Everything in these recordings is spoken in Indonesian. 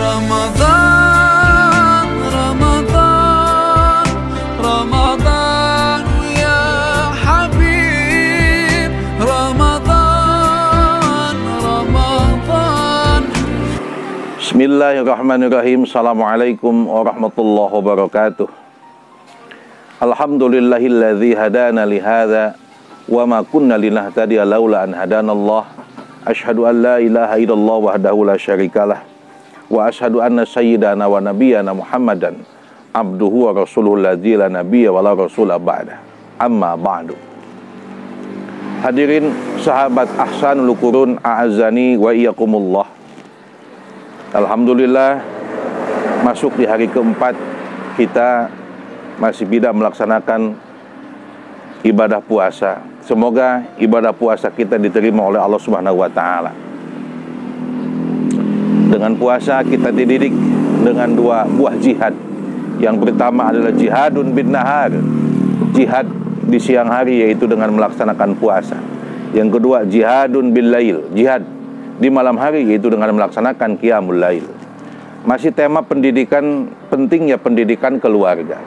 Ramadan, Ramadan, Ramadan ya Habib, Ramadan, Ramadan. Bismillahirrahmanirrahim. Assalamualaikum warahmatullahi wabarakatuh. Alhamdulillahilladzi hadana lihadza wa ma kunna linahtadiya laula an hadanallah. Asyhadu an la ilaha illallah wahdahu la syarikalah wa asyhadu anna sayyidana wa nabiyyana Muhammadan abduhu wa rasuluhu alladzi la nabiyya wa la rasula ba'da. Amma ba'du. Hadirin sahabat Ahsanul Qurun, a'azzani wa iyyakumullah. Alhamdulillah, masuk di hari keempat kita masih bisa melaksanakan ibadah puasa. Semoga ibadah puasa kita diterima oleh Allah Subhanahu wa Ta'ala. Dengan puasa kita dididik dengan dua buah jihad. Yang pertama adalah jihadun bin nahar, jihad di siang hari, yaitu dengan melaksanakan puasa. Yang kedua jihadun bil lail, jihad di malam hari, yaitu dengan melaksanakan qiyamul lail. Masih tema pendidikan, pentingnya pendidikan keluarga.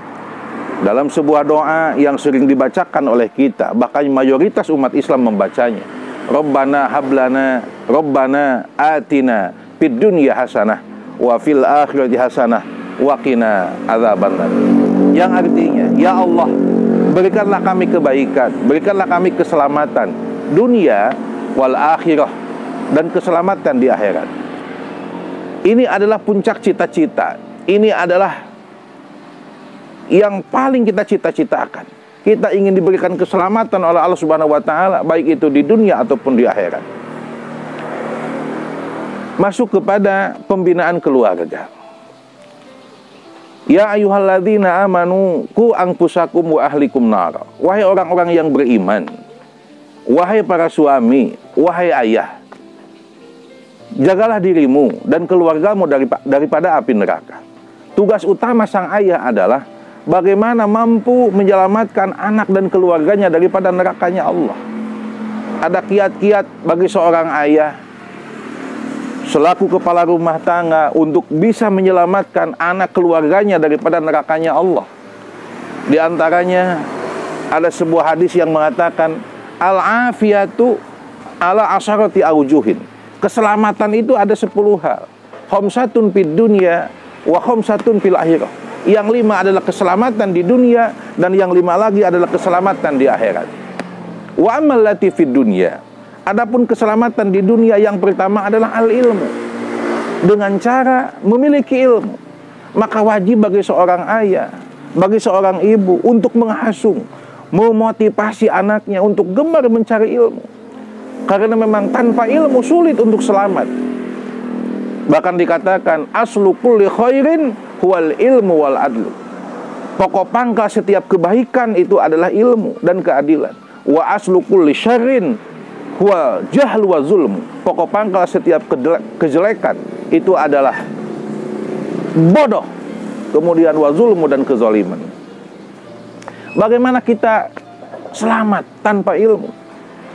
Dalam sebuah doa yang sering dibacakan oleh kita, bahkan mayoritas umat Islam membacanya, Rabbana hablana, Rabbana atina fid dunya hasanah wa fil akhirati hasanah wa qina adzabannar. Yang artinya, ya Allah, berikanlah kami kebaikan, berikanlah kami keselamatan dunia wal akhirah, dan keselamatan di akhirat. Ini adalah puncak cita-cita. Ini adalah yang paling kita cita-citakan. Kita ingin diberikan keselamatan oleh Allah Subhanahu wa Ta'ala, baik itu di dunia ataupun di akhirat. Masuk kepada pembinaan keluarga. Ya ayyuhalladzina amanu qu anfusakum wa ahlikum nar. Wahai orang-orang yang beriman, wahai para suami, wahai ayah, jagalah dirimu dan keluargamu daripada api neraka. Tugas utama sang ayah adalah bagaimana mampu menyelamatkan anak dan keluarganya daripada nerakanya Allah. Ada kiat-kiat bagi seorang ayah selaku kepala rumah tangga untuk bisa menyelamatkan anak keluarganya daripada nerakanya Allah. Di antaranya ada sebuah hadis yang mengatakan al-afiyatu ala asharati aujuhin. Keselamatan itu ada 10 hal. Khamsatun fid dunya wa khamsatun fil akhirah. Yang 5 adalah keselamatan di dunia, dan yang 5 lagi adalah keselamatan di akhirat. Wa ammal lati fid dunya. Adapun keselamatan di dunia, yang pertama adalah al-ilmu. Dengan cara memiliki ilmu, maka wajib bagi seorang ayah, bagi seorang ibu untuk menghasung, memotivasi anaknya untuk gemar mencari ilmu. Karena memang tanpa ilmu sulit untuk selamat. Bahkan dikatakan aslu kulli khairin huwal ilmu wal adlu. Pokok pangkal setiap kebaikan itu adalah ilmu dan keadilan. Wa aslu kulli syarrin huwal jahlu wa zulmu. Pokok pangkal setiap kejelekan itu adalah bodoh, kemudian wa zulmu, dan kezaliman. Bagaimana kita selamat tanpa ilmu?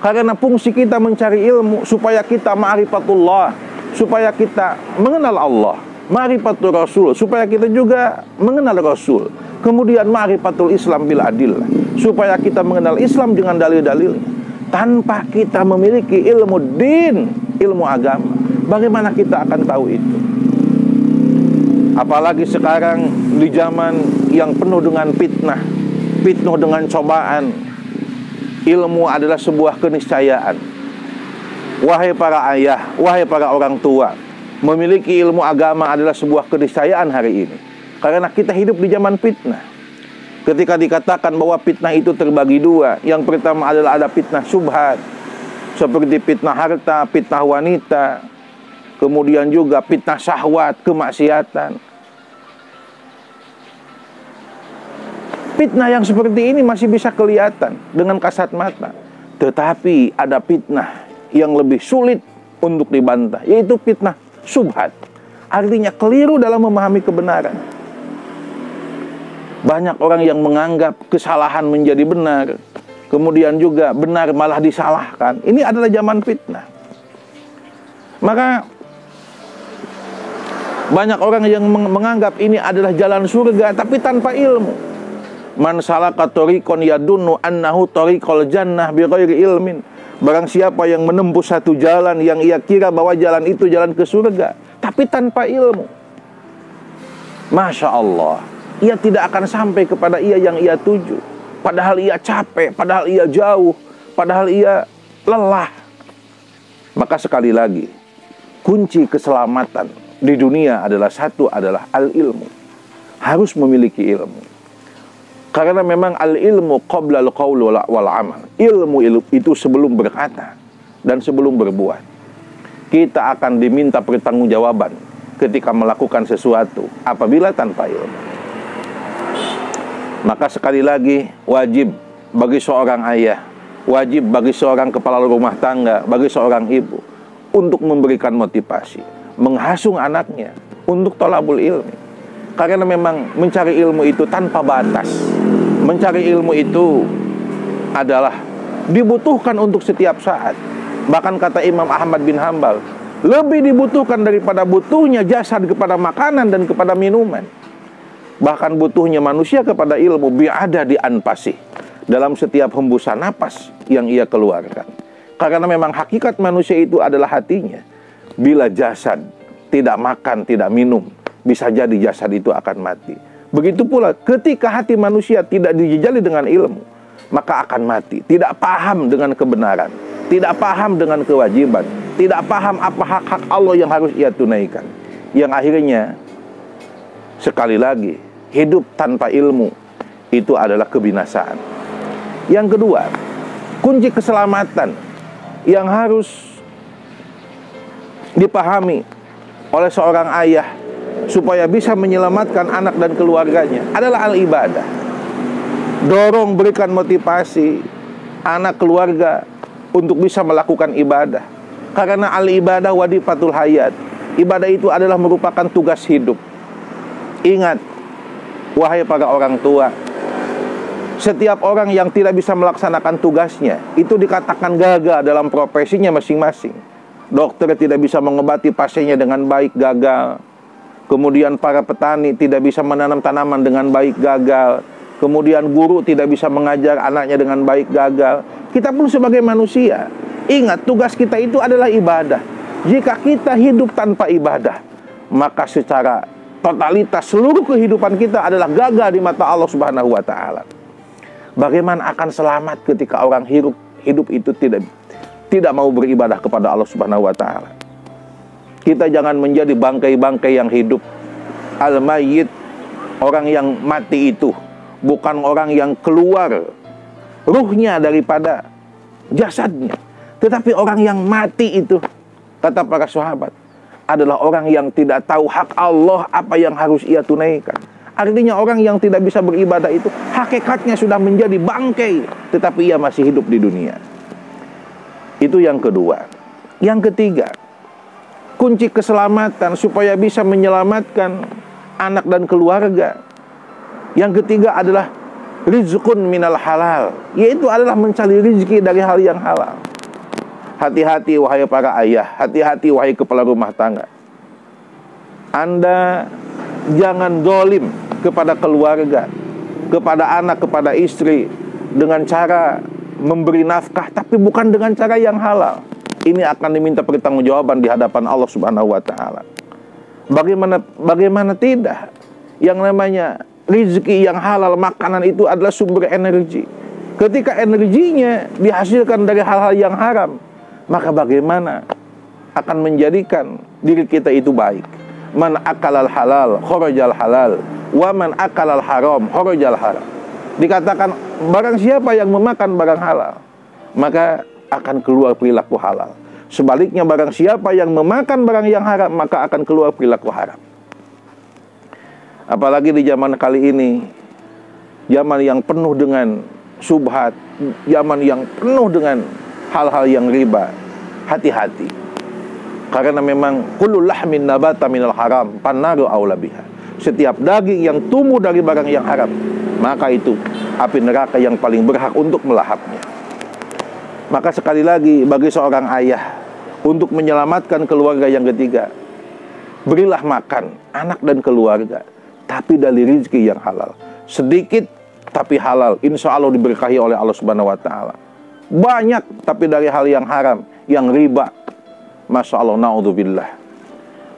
Karena fungsi kita mencari ilmu supaya kita ma'rifatullah, supaya kita mengenal Allah, ma'rifatul Rasul, supaya kita juga mengenal Rasul. Kemudian ma'rifatul Islam bil adillah, supaya kita mengenal Islam dengan dalil-dalilnya. Tanpa kita memiliki ilmu din, ilmu agama, bagaimana kita akan tahu itu? Apalagi sekarang di zaman yang penuh dengan fitnah, penuh dengan cobaan. Ilmu adalah sebuah keniscayaan. Wahai para ayah, wahai para orang tua, memiliki ilmu agama adalah sebuah keniscayaan hari ini. Karena kita hidup di zaman fitnah. Ketika dikatakan bahwa fitnah itu terbagi dua, yang pertama adalah ada fitnah syubhat, seperti fitnah harta, fitnah wanita, kemudian juga fitnah syahwat, kemaksiatan. Fitnah yang seperti ini masih bisa kelihatan dengan kasat mata. Tetapi ada fitnah yang lebih sulit untuk dibantah, yaitu fitnah syubhat. Artinya keliru dalam memahami kebenaran. Banyak orang yang menganggap kesalahan menjadi benar, kemudian juga benar malah disalahkan. Ini adalah zaman fitnah. Maka Banyak orang yang menganggap ini adalah jalan surga, tapi tanpa ilmu. Man salaka tariqan yadunnu annahu tariqal jannah bighairi ilmin. Barang siapa yang menempuh satu jalan yang ia kira bahwa jalan itu jalan ke surga, tapi tanpa ilmu, Masya Allah, ia tidak akan sampai kepada yang ia tuju. Padahal ia capek, padahal ia jauh, padahal ia lelah. Maka sekali lagi, kunci keselamatan di dunia adalah satu, adalah al-ilmu. Harus memiliki ilmu. Karena memang al-ilmu qabla al-qaul wal amal. Ilmu itu sebelum berkata dan sebelum berbuat. Kita akan diminta pertanggungjawaban ketika melakukan sesuatu apabila tanpa ilmu. Maka sekali lagi, wajib bagi seorang ayah, wajib bagi seorang kepala rumah tangga, bagi seorang ibu, untuk memberikan motivasi, menghasung anaknya untuk thalabul ilmi. Karena memang mencari ilmu itu tanpa batas. Mencari ilmu itu adalah dibutuhkan untuk setiap saat. Bahkan kata Imam Ahmad bin Hanbal, lebih dibutuhkan daripada butuhnya jasad kepada makanan dan kepada minuman. Bahkan butuhnya manusia kepada ilmu bi'ada di anpasih, dalam setiap hembusan napas yang ia keluarkan. Karena memang hakikat manusia itu adalah hatinya. Bila jasad tidak makan, tidak minum, bisa jadi jasad itu akan mati. Begitu pula ketika hati manusia tidak dijejali dengan ilmu, maka akan mati. Tidak paham dengan kebenaran, tidak paham dengan kewajiban, tidak paham apa hak-hak Allah yang harus ia tunaikan. Yang akhirnya, sekali lagi, hidup tanpa ilmu itu adalah kebinasaan. Yang kedua, kunci keselamatan yang harus dipahami oleh seorang ayah supaya bisa menyelamatkan anak dan keluarganya adalah al-ibadah. Dorong, berikan motivasi anak keluarga untuk bisa melakukan ibadah. Karena al-ibadah wadifatul hayat. Ibadah itu adalah merupakan tugas hidup. Ingat, wahai para orang tua, setiap orang yang tidak bisa melaksanakan tugasnya itu dikatakan gagal dalam profesinya masing-masing. Dokter tidak bisa mengobati pasiennya dengan baik, gagal. Kemudian para petani tidak bisa menanam tanaman dengan baik, gagal. Kemudian guru tidak bisa mengajar anaknya dengan baik, gagal. Kita pun sebagai manusia, ingat tugas kita itu adalah ibadah. Jika kita hidup tanpa ibadah, maka secara totalitas seluruh kehidupan kita adalah gagal di mata Allah Subhanahu wa Ta'ala. Bagaimana akan selamat ketika orang hidup itu tidak mau beribadah kepada Allah Subhanahu wa Ta'ala? Kita jangan menjadi bangkai-bangkai yang hidup. Al-mayyit, orang yang mati itu bukan orang yang keluar ruhnya daripada jasadnya, tetapi orang yang mati itu, kata para sahabat, adalah orang yang tidak tahu hak Allah apa yang harus ia tunaikan. Artinya orang yang tidak bisa beribadah itu hakikatnya sudah menjadi bangkai, tetapi ia masih hidup di dunia. Itu yang kedua. Yang ketiga, kunci keselamatan supaya bisa menyelamatkan anak dan keluarga, yang ketiga adalah rizqun minal halal, yaitu adalah mencari rezeki dari hal yang halal. Hati-hati wahai para ayah, hati-hati wahai kepala rumah tangga. Anda jangan zalim kepada keluarga, kepada anak, kepada istri dengan cara memberi nafkah, tapi bukan dengan cara yang halal. Ini akan diminta pertanggungjawaban di hadapan Allah Subhanahu wa Ta'ala. Bagaimana tidak? Yang namanya rezeki yang halal, makanan itu adalah sumber energi. Ketika energinya dihasilkan dari hal-hal yang haram, maka bagaimana akan menjadikan diri kita itu baik? Man akalal halal kharajal halal, wa man akalal haram kharajal haram. Dikatakan barang siapa yang memakan barang halal, maka akan keluar perilaku halal. Sebaliknya barang siapa yang memakan barang yang haram, maka akan keluar perilaku haram. Apalagi di zaman kali ini, zaman yang penuh dengan syubhat, zaman yang penuh dengan hal-hal yang riba. Hati-hati. Karena memang kullu lahmin nabata minal haram pannaru aula biha. Setiap daging yang tumbuh dari barang yang haram, maka itu api neraka yang paling berhak untuk melahapnya. Maka sekali lagi bagi seorang ayah untuk menyelamatkan keluarga yang ketiga, berilah makan anak dan keluarga, tapi dari rezeki yang halal. Sedikit tapi halal, insya Allah diberkahi oleh Allah Subhanahu wa Ta'ala. Banyak tapi dari hal yang haram, yang riba. Masya Allah, na'udzubillah.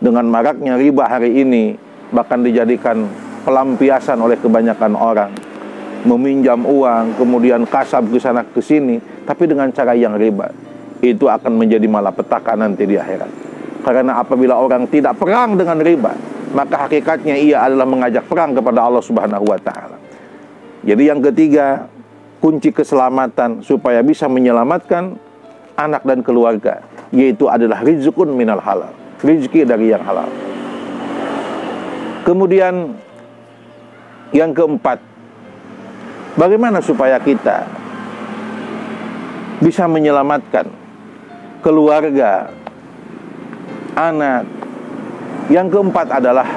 Dengan maraknya riba hari ini, bahkan dijadikan pelampiasan oleh kebanyakan orang. Meminjam uang, kemudian kasab ke sana ke sini, tapi dengan cara yang riba. Itu akan menjadi malapetaka nanti di akhirat. Karena apabila orang tidak perang dengan riba, maka hakikatnya ia adalah mengajak perang kepada Allah Subhanahu wa Ta'ala. Jadi yang ketiga, kunci keselamatan supaya bisa menyelamatkan anak dan keluarga, yaitu adalah rizqun minal halal, rezeki dari yang halal. Kemudian yang keempat, bagaimana supaya kita bisa menyelamatkan keluarga, anak. Yang keempat adalah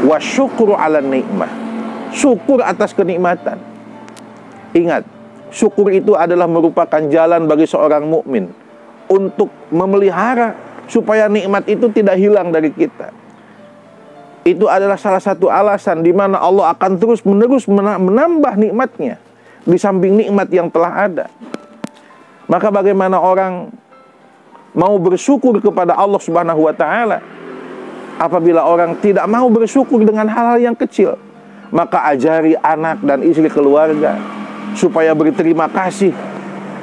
wasyukru ala nikmah, syukur atas kenikmatan. Ingat, syukur itu adalah merupakan jalan bagi seorang mukmin untuk memelihara supaya nikmat itu tidak hilang dari kita. Itu adalah salah satu alasan di mana Allah akan terus-menerus menambah nikmatnya di samping nikmat yang telah ada. Maka bagaimana orang mau bersyukur kepada Allah Subhanahu wa Ta'ala apabila orang tidak mau bersyukur dengan hal-hal yang kecil? Maka ajari anak dan istri keluarga supaya berterima kasih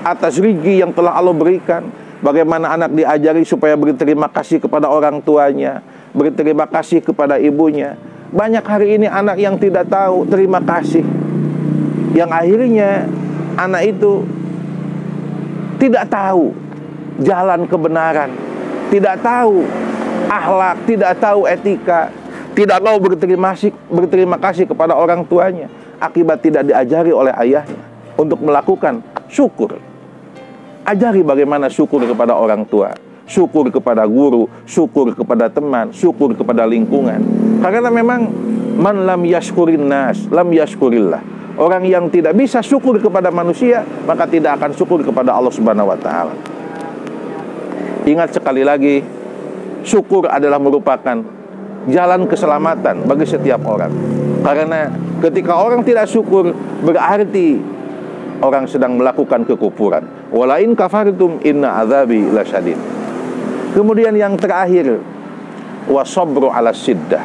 atas rezeki yang telah Allah berikan. Bagaimana anak diajari supaya berterima kasih kepada orang tuanya, berterima kasih kepada ibunya. Banyak hari ini anak yang tidak tahu terima kasih, yang akhirnya anak itu tidak tahu jalan kebenaran, tidak tahu akhlak, tidak tahu etika, tidak mau berterima kasih kepada orang tuanya akibat tidak diajari oleh ayahnya untuk melakukan syukur. Ajari bagaimana syukur kepada orang tua, syukur kepada guru, syukur kepada teman, syukur kepada lingkungan. Karena memang man lam yashkurin nas, lam yashkurillah. Orang yang tidak bisa syukur kepada manusia, maka tidak akan syukur kepada Allah Subhanahu wa Ta'ala. Ingat sekali lagi, syukur adalah merupakan jalan keselamatan bagi setiap orang. Karena ketika orang tidak syukur, berarti orang sedang melakukan kekufuran. Walain kafartum inna azabi lasyadid. Kemudian yang terakhir, wasabru ala siddah,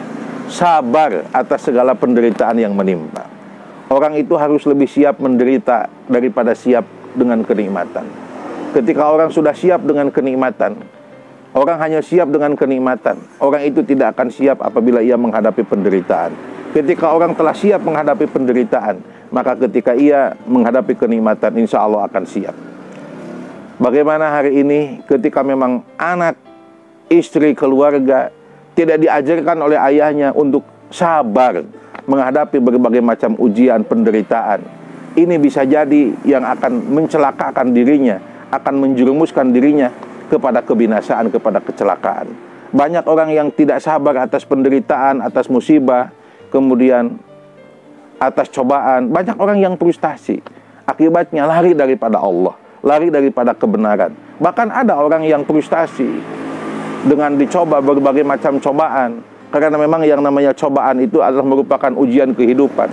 sabar atas segala penderitaan yang menimpa. Orang itu harus lebih siap menderita daripada siap dengan kenikmatan. Ketika orang sudah siap dengan kenikmatan, orang hanya siap dengan kenikmatan, orang itu tidak akan siap apabila ia menghadapi penderitaan. Ketika orang telah siap menghadapi penderitaan, maka ketika ia menghadapi kenikmatan, insya Allah akan siap. Bagaimana hari ini ketika memang anak, istri, keluarga tidak diajarkan oleh ayahnya untuk sabar menghadapi berbagai macam ujian, penderitaan. Ini bisa jadi yang akan mencelakakan dirinya, akan menjerumuskan dirinya kepada kebinasaan, kepada kecelakaan. Banyak orang yang tidak sabar atas penderitaan, atas musibah, kemudian atas cobaan. Banyak orang yang frustasi, akibatnya lari daripada Allah, lari daripada kebenaran. Bahkan ada orang yang frustasi dengan dicoba berbagai macam cobaan, karena memang yang namanya cobaan itu adalah merupakan ujian kehidupan.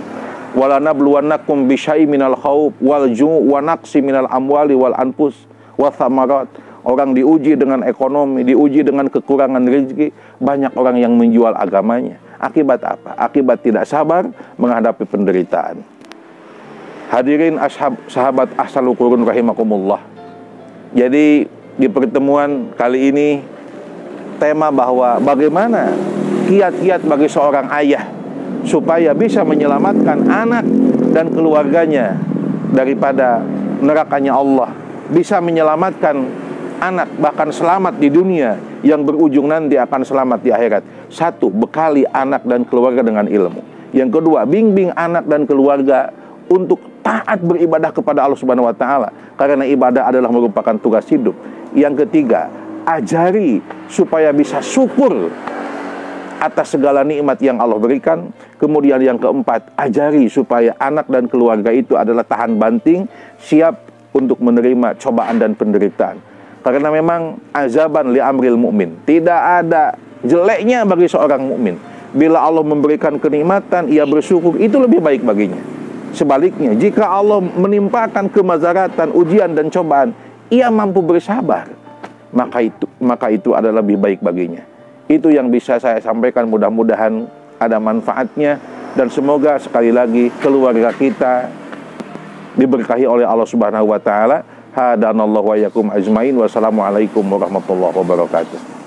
Walanabluwannakum bisyai minal khawf wal ju' wa naqsi minal amwali wal anfus wa thamarat. Orang diuji dengan ekonomi, diuji dengan kekurangan rezeki. Banyak orang yang menjual agamanya. Akibat apa? Akibat tidak sabar menghadapi penderitaan. Hadirin sahabat Ahsanul Qurun rahimakumullah. Jadi di pertemuan kali ini tema bahwa bagaimana kiat-kiat bagi seorang ayah supaya bisa menyelamatkan anak dan keluarganya daripada nerakanya Allah, bisa menyelamatkan anak bahkan selamat di dunia yang berujung nanti akan selamat di akhirat. Satu, bekali anak dan keluarga dengan ilmu. Yang kedua, bimbing anak dan keluarga untuk taat beribadah kepada Allah Subhanahu wa Ta'ala, karena ibadah adalah merupakan tugas hidup. Yang ketiga, ajari supaya bisa syukur atas segala nikmat yang Allah berikan. Kemudian yang keempat, ajari supaya anak dan keluarga itu adalah tahan banting, siap untuk menerima cobaan dan penderitaan. Karena memang azaban li amril mu'min, tidak ada Jeleknya bagi seorang mukmin, bila Allah memberikan kenikmatan, ia bersyukur, itu lebih baik baginya. Sebaliknya, jika Allah menimpakan kemazaratan, ujian dan cobaan, ia mampu bersabar, maka itu adalah lebih baik baginya. Itu yang bisa saya sampaikan, mudah-mudahan ada manfaatnya, dan semoga sekali lagi keluarga kita diberkahi oleh Allah Subhanahu wa taala. Hadanallahu wa yakum ajmain. Wassalamualaikum warahmatullahi wabarakatuh.